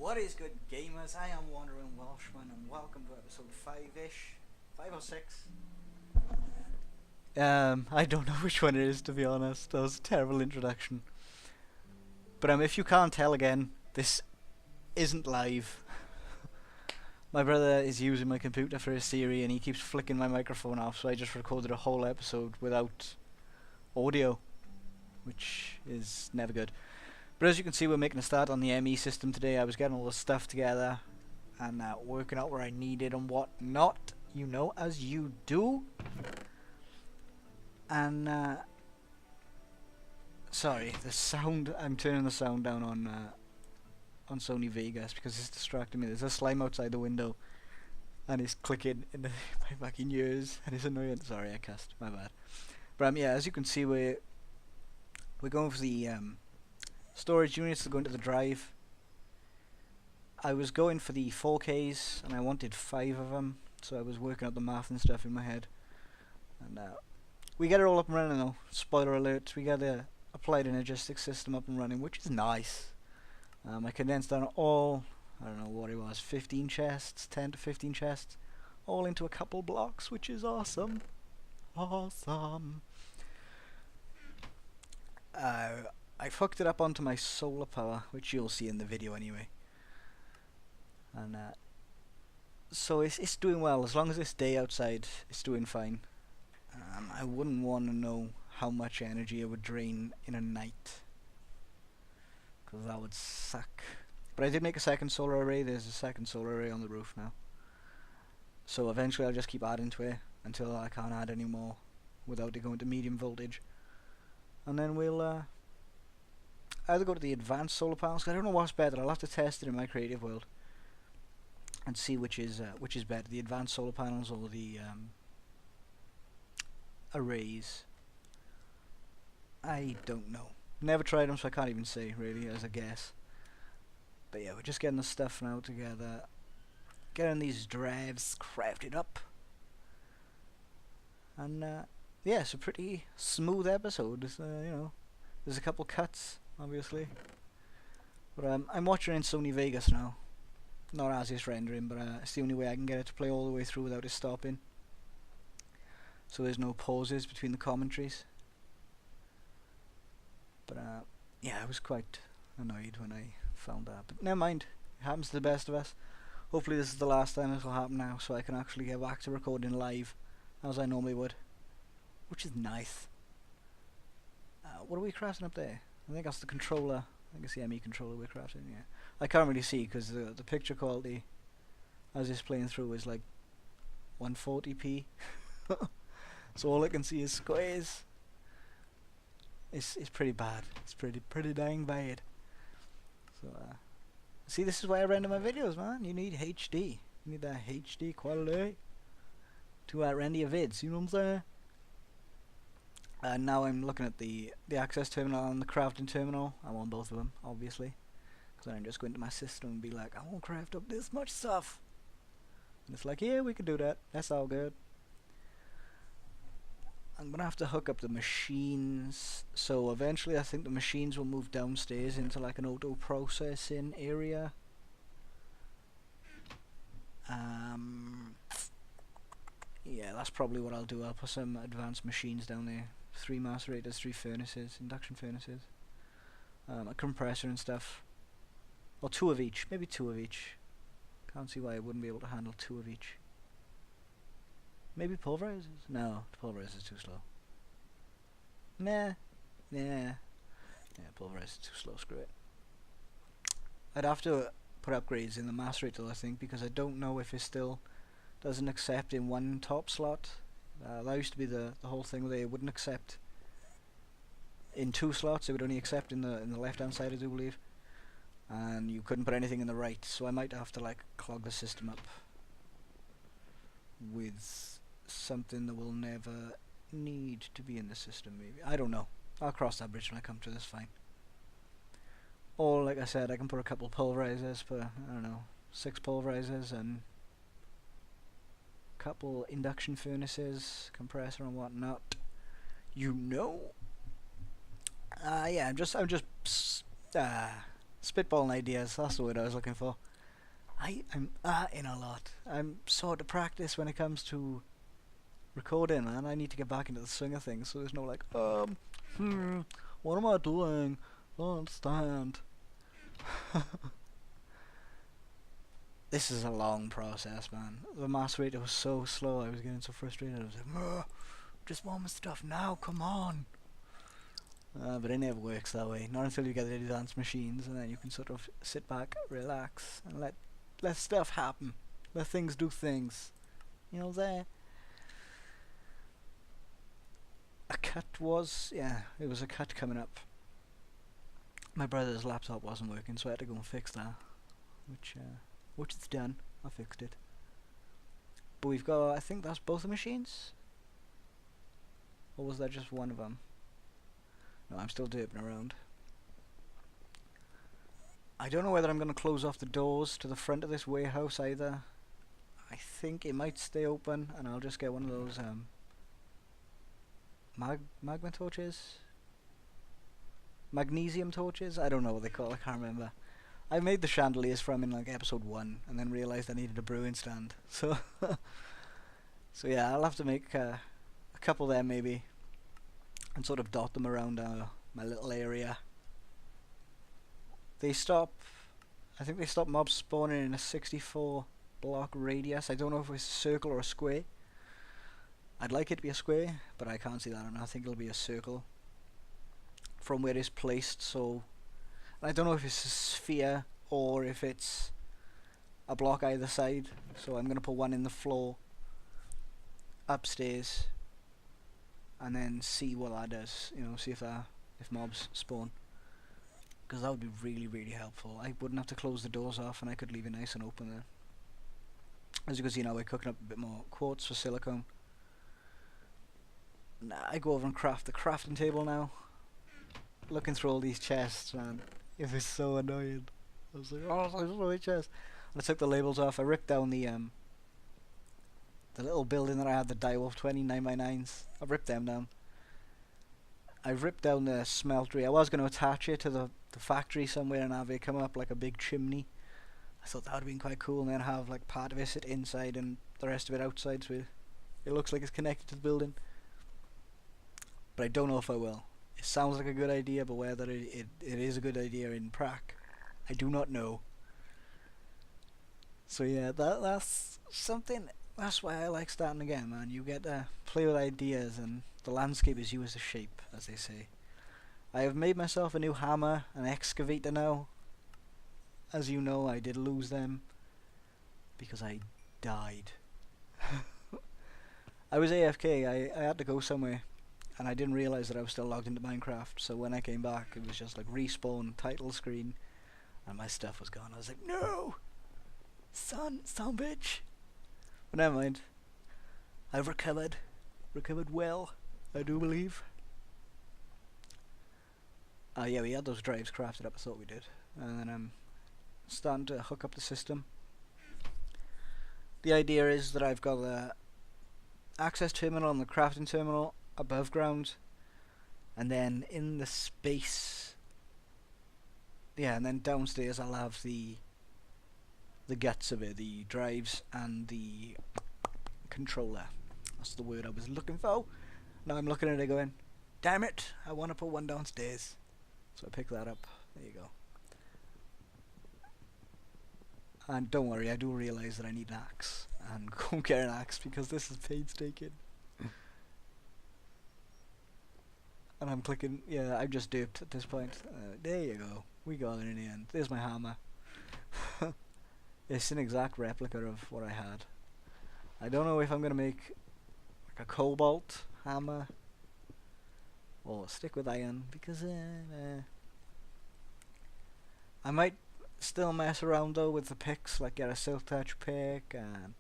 What is good, gamers? I am Wandering Welshman, and welcome to episode 5-ish. 5 or 6? I don't know which one it is, to be honest. That was a terrible introduction. But if you can't tell again, this isn't live. My brother is using my computer for his Siri, and he keeps flicking my microphone off, so I just recorded a whole episode without audio, which is never good. But as you can see, we're making a start on the ME system today. I was getting all the stuff together and working out where I needed and what not, you know, as you do. And sorry, the sound. I'm turning the sound down on Sony Vegas because it's distracting me. There's a slime outside the window, and it's clicking in my fucking ears, and it's annoying. Sorry, I cussed. My bad. But yeah, as you can see, we're going for the storage units to go into the drive. I was going for the 4Ks, and I wanted 5 of them, so I was working out the math and stuff in my head. And we get it all up and running though. Spoiler alert, we got the Applied Energistics system up and running, which is nice. I condensed down all, I don't know what it was, 15 chests, 10 to 15 chests, all into a couple blocks, which is awesome. Awesome. I fucked it up onto my solar power, which you'll see in the video anyway. And so it's doing well. As long as it's day outside, it's doing fine. I wouldn't want to know how much energy it would drain in a night, because that would suck. But I did make a second solar array. There's a second solar array on the roof now. So eventually I'll just keep adding to it until I can't add any more without it going to medium voltage. And then we'll either go to the advanced solar panels. I don't know what's better. I'll have to test it in my creative world and see which is better, the advanced solar panels or the arrays. I don't know. Never tried them, so I can't even say really as a guess. But yeah, we're just getting the stuff now together, getting these drives crafted up, and yeah, it's a pretty smooth episode. It's, you know, there's a couple cuts, obviously, but I'm watching in Sony Vegas now, not as it's rendering, but it's the only way I can get it to play all the way through without it stopping, so there's no pauses between the commentaries. But yeah, I was quite annoyed when I found that, but never mind, it happens to the best of us. Hopefully this is the last time this will happen now, so I can actually get back to recording live as I normally would, which is nice. What are we crafting up there? I think that's the controller. I think it's the ME controller we're crafting, yeah. I can't really see because the picture quality as it's playing through is like 140p. So all I can see is squares. It's pretty bad. It's pretty dang bad. So see, this is why I render my videos, man. You need HD. You need that HD quality to render your vids. You know what I'm saying? Now I'm looking at the access terminal and the crafting terminal. I want both of them, obviously, because I'm just going to my system and be like, I want to craft up this much stuff. And it's like, yeah, we can do that. That's all good. I'm gonna have to hook up the machines, so eventually I think the machines will move downstairs into like an auto processing area. Yeah, that's probably what I'll do. I'll put some advanced machines down there. 3 macerators, 3 furnaces, induction furnaces, a compressor and stuff. Or 2 of each, maybe 2 of each. Can't see why I wouldn't be able to handle 2 of each. Maybe pulverizers? No, the pulverizers too slow. Nah. Yeah, pulverizers too slow, screw it. I'd have to put upgrades in the macerator, I think, because I don't know if it still doesn't accept in 1 top slot. That used to be the whole thing where they wouldn't accept in 2 slots, it would only accept in the left hand side, I do believe. And you couldn't put anything in the right, so I might have to like clog the system up with something that will never need to be in the system, maybe. I don't know. I'll cross that bridge when I come to this, fine. Or, like I said, I can put a couple pulverizers, but I don't know, 6 pulverizers and a couple induction furnaces, compressor and whatnot. You know? Yeah, I'm just Spitballing ideas, that's the word I was looking for. I'm in a lot. I'm sort of practice when it comes to recording, man. I need to get back into the swing of things, so there's no like, what am I doing? I don't understand. This is a long process, man. The mass rate was so slow, I was getting so frustrated. I was like, just want my stuff now, come on. But it never works that way. Not until you get the advanced machines, and then you can sort of sit back, relax, and let stuff happen. Let things do things. You know, there. A cut was, yeah, it was a cut coming up. My brother's laptop wasn't working, so I had to go and fix that. Which is done. I fixed it. But we've got, I think that's both the machines? Or was that just one of them? No, I'm still derping around. I don't know whether I'm going to close off the doors to the front of this warehouse either. I think it might stay open, and I'll just get one of those magma torches? Magnesium torches? I don't know what they call it, I can't remember. I made the chandeliers from in like episode 1, and then realised I needed a brewing stand. So, so yeah, I'll have to make a couple there maybe, and sort of dot them around my little area. They stop, I think they stop mobs spawning in a 64 block radius. I don't know if it's a circle or a square. I'd like it to be a square, but I can't see that, and I think it'll be a circle from where it's placed. So I don't know if it's a sphere or if it's a block either side, so I'm going to put one in the floor upstairs and then see what that does, you know, see if mobs spawn, because that would be really, really helpful. I wouldn't have to close the doors off, and I could leave it nice and open there. As you can see now, we're cooking up a bit more quartz for silicone. I go over and craft the crafting table now. Looking through all these chests, man, it was so annoying. I was like, oh, there's no chest. And I took the labels off. I ripped down the little building that I had, the Direwolf 20 9x9s. I ripped them down. I ripped down the smeltery. I was going to attach it to the factory somewhere and have it come up like a big chimney. I thought that would have been quite cool, and then have like part of it sit inside and the rest of it outside, so it looks like it's connected to the building. But I don't know if I will. It sounds like a good idea, but whether it is a good idea in prac, I do not know. So yeah, that's something. That's why I like starting again, man. You get to play with ideas, and the landscape is you as a shape, as they say. I have made myself a new hammer, an excavator now. As you know, I did lose them because I died. I was AFK. I had to go somewhere, and I didn't realise that I was still logged into Minecraft. So when I came back, it was just like respawn, title screen, and my stuff was gone. I was like, no, son bitch. But never mind. I've recovered well, I do believe. Yeah, we had those drives crafted up. I thought we did, and then I'm starting to hook up the system. The idea is that I've got the access terminal and the crafting terminal above ground, and then in the space, yeah, and then downstairs I'll have the guts of it, the drives and the controller. That's the word I was looking for. Now I'm looking at it going, damn it, I want to put one downstairs. So I pick that up. There you go. And don't worry, I do realise that I need an axe, and go get an axe because this is painstaking. And I'm clicking, yeah, I'm just duped at this point. There you go, we got it in the end. There's my hammer. It's an exact replica of what I had. I don't know if I'm going to make like a cobalt hammer or stick with iron, because I might still mess around though with the picks, like get a silk touch pick, and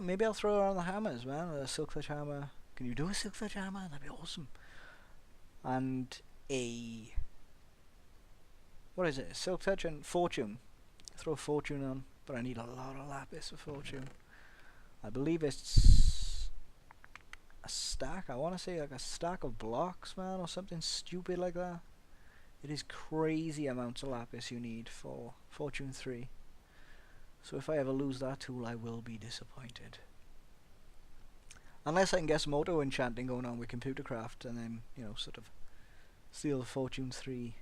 maybe I'll throw around the hammers, man. A silk touch hammer. Can you do a silk touch hammer? That'd be awesome. And what is it? Silk touch and fortune. Throw fortune on, but I need a lot of lapis for fortune. I believe it's a stack. I want to say like a stack of blocks, man, or something stupid like that. It is crazy amounts of lapis you need for Fortune 3. So if I ever lose that tool, I will be disappointed. Unless I can get some auto enchanting going on with computer craft, and then, you know, sort of steal the Fortune 3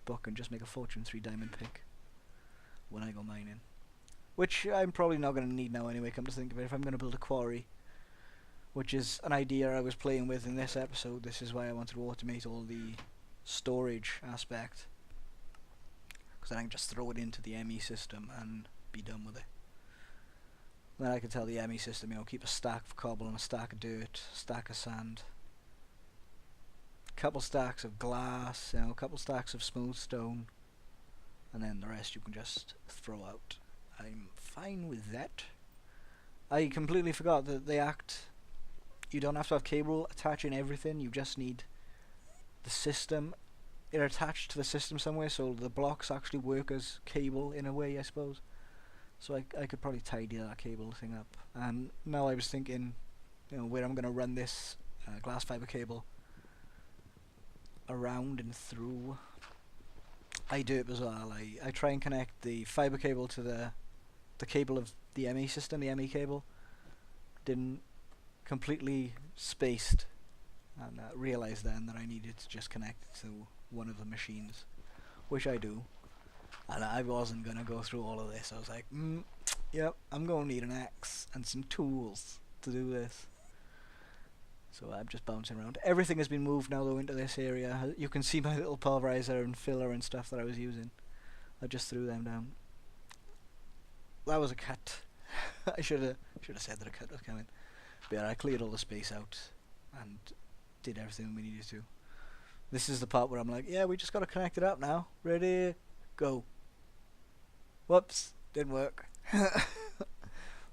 book and just make a Fortune 3 diamond pick when I go mining. Which I'm probably not going to need now anyway, come to think of it, if I'm going to build a quarry. Which is an idea I was playing with in this episode. This is why I wanted to automate all the storage aspect. Because then I can just throw it into the ME system and be done with it. Then I can tell the ME system, you know, keep a stack of cobble and a stack of dirt, a stack of sand, a couple stacks of glass, you know, a couple stacks of smooth stone, and then the rest you can just throw out. I'm fine with that. I completely forgot that they act. You don't have to have cable attaching everything. You just need the system. They're attached to the system somewhere, so the blocks actually work as cable in a way, I suppose. So I could probably tidy that cable thing up. And now I was thinking, you know, where I'm going to run this glass fiber cable around and through. I do it as well. I try and connect the fiber cable to the cable of the ME system, the ME cable. Didn't completely spaced, and realised then that I needed to just connect it to one of the machines, which I do. And I wasn't going to go through all of this. I was like, yep, I'm going to need an axe and some tools to do this. So I'm just bouncing around. Everything has been moved now though into this area. You can see my little pulverizer and filler and stuff that I was using. I just threw them down. That was a cut. I should have said that a cut was coming. But yeah, I cleared all the space out and did everything we needed to. This is the part where I'm like, yeah, we just got to connect it up now. Ready, go. Whoops, didn't work.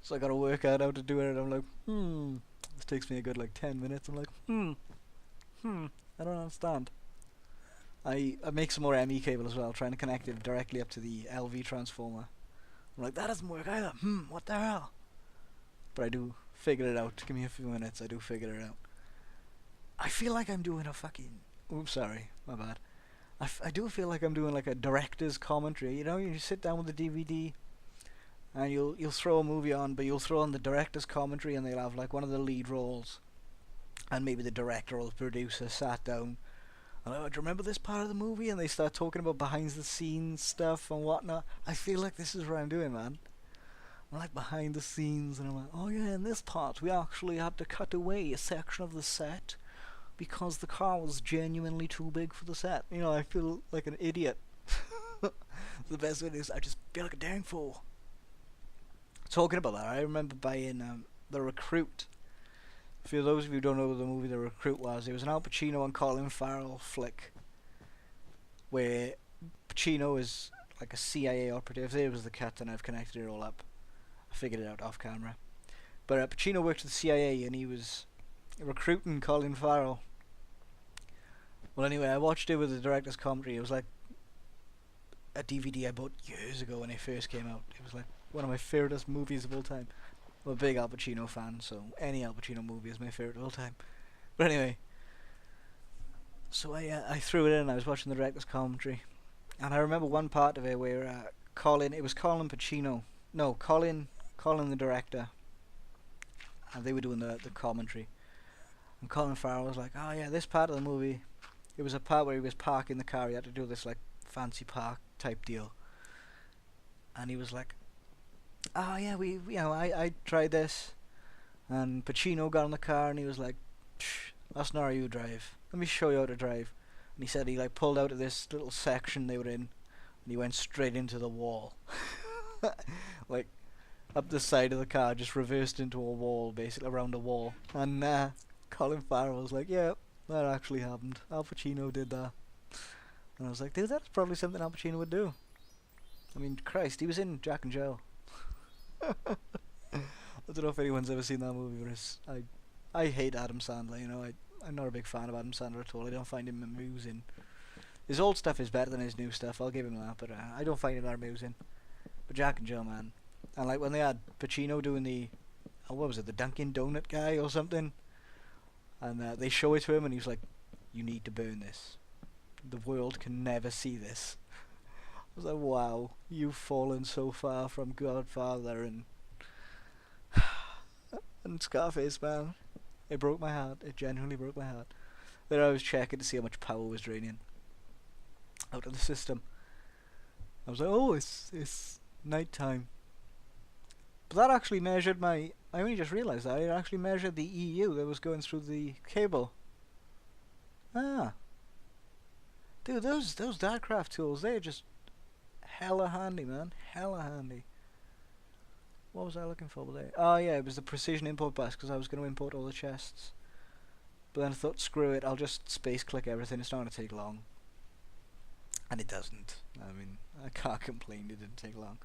So I got to work out how to do it, and I'm like, this takes me a good like 10 minutes. I'm like, I don't understand. I make some more ME cable as well, trying to connect it directly up to the LV transformer. I'm like, that doesn't work either. What the hell? But I do figure it out. Give me a few minutes, I do figure it out. I feel like I'm doing a fucking... Oops, sorry, my bad. I do feel like I'm doing like a director's commentary. You know, you sit down with the DVD and you'll throw a movie on, but you'll throw on the director's commentary, and they'll have like one of the lead roles, and maybe the director or the producer sat down and, oh, do you remember this part of the movie? And they start talking about behind the scenes stuff and whatnot. I feel like this is what I'm doing, man. I'm like behind the scenes, and I'm like, oh yeah, in this part we actually had to cut away a section of the set because the car was genuinely too big for the set. You know, I feel like an idiot. The best way is I just feel like a dang fool. Talking about that, I remember buying The Recruit. For those of you who don't know what the movie The Recruit was, it was an Al Pacino and Colin Farrell flick where Pacino is like a CIA operative. There was the cut, and I've connected it all up. I figured it out off camera. But Pacino worked for the CIA, and he was recruiting Colin Farrell. Well, anyway, I watched it with the director's commentary. It was like a DVD I bought years ago when it first came out. It was like one of my favourite movies of all time. I'm a big Al Pacino fan, so any Al Pacino movie is my favourite of all time. But anyway, so I threw it in, and I was watching the director's commentary, and I remember one part of it where it was Colin Pacino, no, Colin the director, and they were doing the commentary, and Colin Farrell was like, oh yeah, this part of the movie, it was a part where he was parking the car, he had to do this like fancy park type deal, and he was like, oh yeah, I tried this, and Pacino got in the car and he was like, that's not how you drive, let me show you how to drive. And he said he like pulled out of this little section they were in, and he went straight into the wall. Like up the side of the car, just reversed into a wall, basically around a wall. And Colin Farrell was like, yeah, that actually happened, Al Pacino did that. And I was like, dude, that's probably something Al Pacino would do. I mean, Christ, he was in Jack and Jill. I don't know if anyone's ever seen that movie, but I hate Adam Sandler, you know, I'm not a big fan of Adam Sandler at all. I don't find him amusing. His old stuff is better than his new stuff, I'll give him that, but I don't find him that amusing. But Jack and Jill, man. And like when they had Pacino doing the, what was it, the Dunkin' Donut guy or something, and they show it to him and he's like, you need to burn this. The world can never see this. I was like, wow, you've fallen so far from Godfather and Scarface, man. It broke my heart. It genuinely broke my heart. Then I was checking to see how much power was draining out of the system. I was like, oh, it's night time. But that actually measured my... I only just realised that. It actually measured the EU that was going through the cable. Ah. Dude, those Darkcraft tools, they're just hella handy, man. Hella handy. What was I looking for today? Oh yeah, it was the precision import bus, because I was going to import all the chests. But then I thought, screw it, I'll just space click everything. It's not going to take long. And it doesn't. I mean, I can't complain, it didn't take long.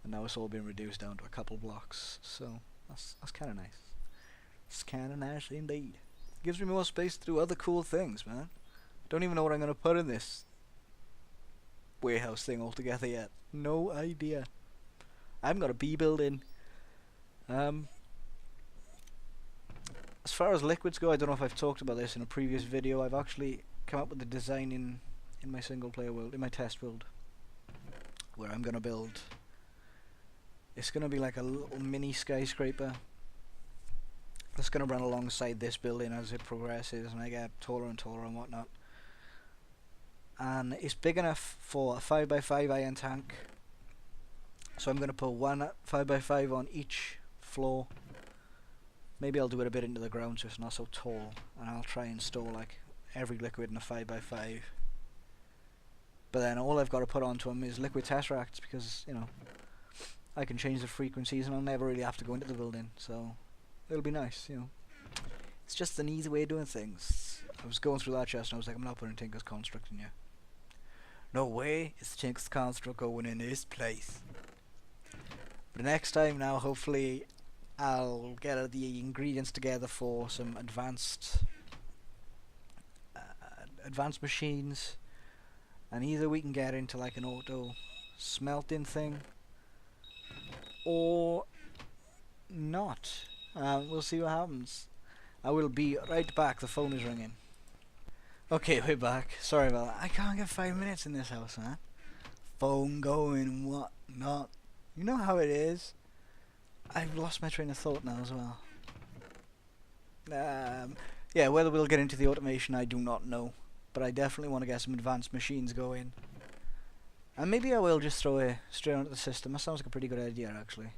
And now it's all been reduced down to a couple blocks. So, that's kind of nice. It's kind of nice indeed. Gives me more space to do other cool things, man. Don't even know what I'm going to put in this warehouse thing altogether yet. No idea. I haven't got a B building. As far as liquids go, I don't know if I've talked about this in a previous video. I've actually come up with the design in my single player world, in my test world, where I'm going to build... It's going to be like a little mini skyscraper that's going to run alongside this building as it progresses and I get taller and taller and whatnot. And it's big enough for a 5x5 iron tank. So I'm going to put one 5x5 on each floor. Maybe I'll do it a bit into the ground so it's not so tall. And I'll try and store like every liquid in a 5x5. But then all I've got to put onto them is liquid tesseracts because, you know, I can change the frequencies and I'll never really have to go into the building. So it'll be nice, you know. It's just an easy way of doing things. I was going through that chest and I was like, I'm not putting Tinker's Construct in here. No way is Tinker's Construct going in this place. But next time now, hopefully, I'll get the ingredients together for some advanced machines, and either we can get into like an auto smelting thing, or not. We'll see what happens. I will be right back. The phone is ringing. Okay, we're back. Sorry about that. I can't get 5 minutes in this house, man. Phone going and what not. You know how it is. I've lost my train of thought now as well. Yeah, whether we'll get into the automation, I do not know. But I definitely want to get some advanced machines going. And maybe I will just throw it straight onto the system. That sounds like a pretty good idea, actually.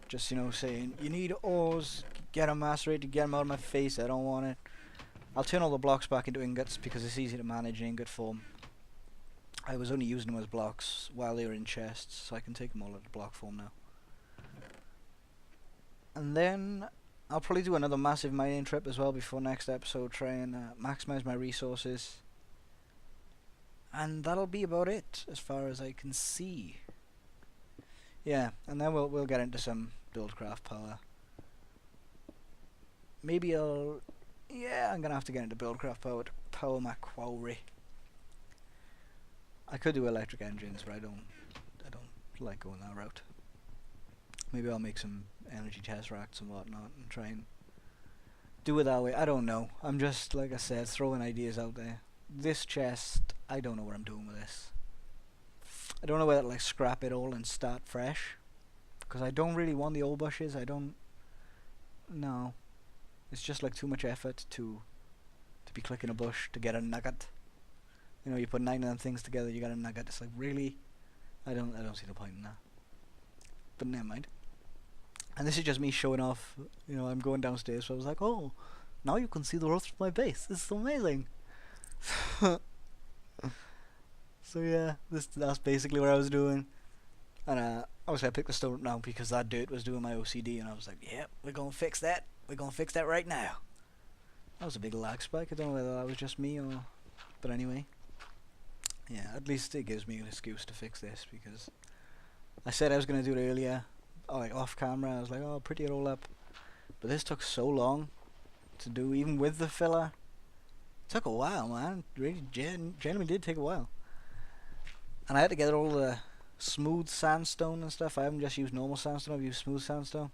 Just, you know, saying, you need ores, get them macerated, get them out of my face, I don't want it. I'll turn all the blocks back into ingots because it's easy to manage in ingot form. I was only using them as blocks while they were in chests, so I can take them all into block form now. And then I'll probably do another massive mining trip as well before next episode, try and maximize my resources. And that'll be about it as far as I can see. Yeah, and then we'll get into some buildcraft power. Maybe I'm gonna have to get into buildcraft power to power my quarry. I could do electric engines, but I don't like going that route. Maybe I'll make some energy tesseracts and whatnot and try and do it that way. I don't know. I'm just, like I said, throwing ideas out there. This chest, I don't know what I'm doing with this. I don't know whether to like scrap it all and start fresh, because I don't really want the old bushes. No. It's just like too much effort to be clicking a bush to get a nugget. You know, you put 9 of them things together, you got a nugget. It's like, really? I don't see the point in that. But never mind. And this is just me showing off. You know, I'm going downstairs, so I was like, oh, now you can see the rest of my base. This is amazing. So yeah, that's basically what I was doing. And obviously I picked the stone up now because that dirt was doing my OCD, and I was like, yep, we're gonna fix that. We're gonna fix that right now. That was a big lag spike. I don't know whether that was just me or... But anyway. Yeah, at least it gives me an excuse to fix this, because I said I was gonna do it earlier, like off camera. I was like, oh, pretty it all up. But this took so long to do, even with the filler. It took a while, man. It really genuinely did take a while. And I had to get all the smooth sandstone and stuff. I haven't just used normal sandstone, I've used smooth sandstone.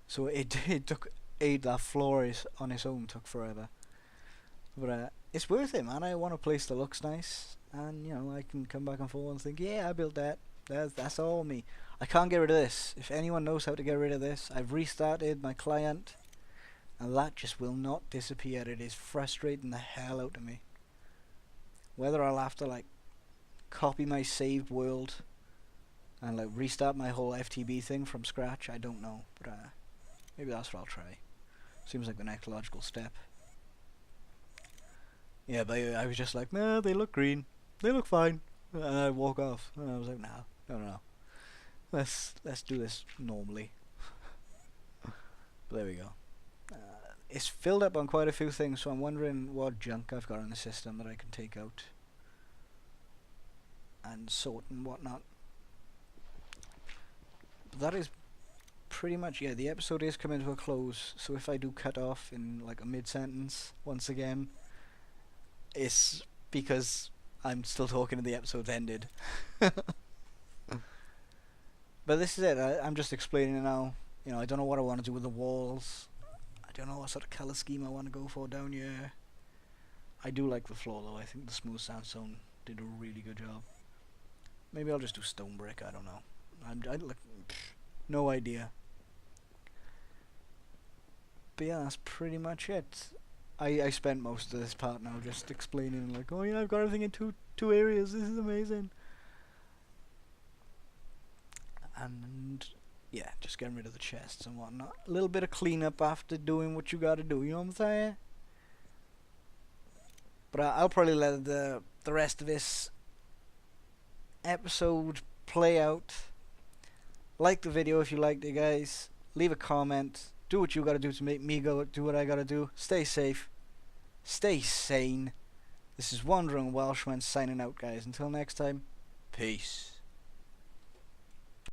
So it took that floor on its own took forever. But it's worth it, man. I want a place that looks nice, and you know I can come back and forth and think, yeah, I built that. That's all me. I can't get rid of this. If anyone knows how to get rid of this, I've restarted my client, and that just will not disappear. It is frustrating the hell out of me. Whether I'll have to like copy my saved world and like restart my whole FTB thing from scratch, I don't know. But maybe that's what I'll try. Seems like the next logical step. Yeah, but I was just like, nah, they look green. They look fine. And I walk off. And I was like, no. Let's do this normally. But there we go. It's filled up on quite a few things, so I'm wondering what junk I've got in the system that I can take out and sort and whatnot. But that is pretty much, yeah, the episode is coming to a close, so if I do cut off in like a mid-sentence once again, it's because I'm still talking and the episode's ended. But this is it. I'm just explaining it now. You know, I don't know what I want to do with the walls. I don't know what sort of colour scheme I want to go for down here. I do like the floor though. I think the smooth sandstone did a really good job. Maybe I'll just do stone brick. I don't know. I like no idea. But yeah, that's pretty much it. I spent most of this part now just explaining like, oh yeah, I've got everything in two areas. This is amazing. And yeah, just getting rid of the chests and whatnot. A little bit of cleanup after doing what you gotta do, you know what I'm saying? But I'll probably let the rest of this episode play out. Like the video if you liked it, guys. Leave a comment. Do what you gotta do to make me go do what I gotta do. Stay safe. Stay sane. This is Wandering Welshman signing out, guys. Until next time, peace.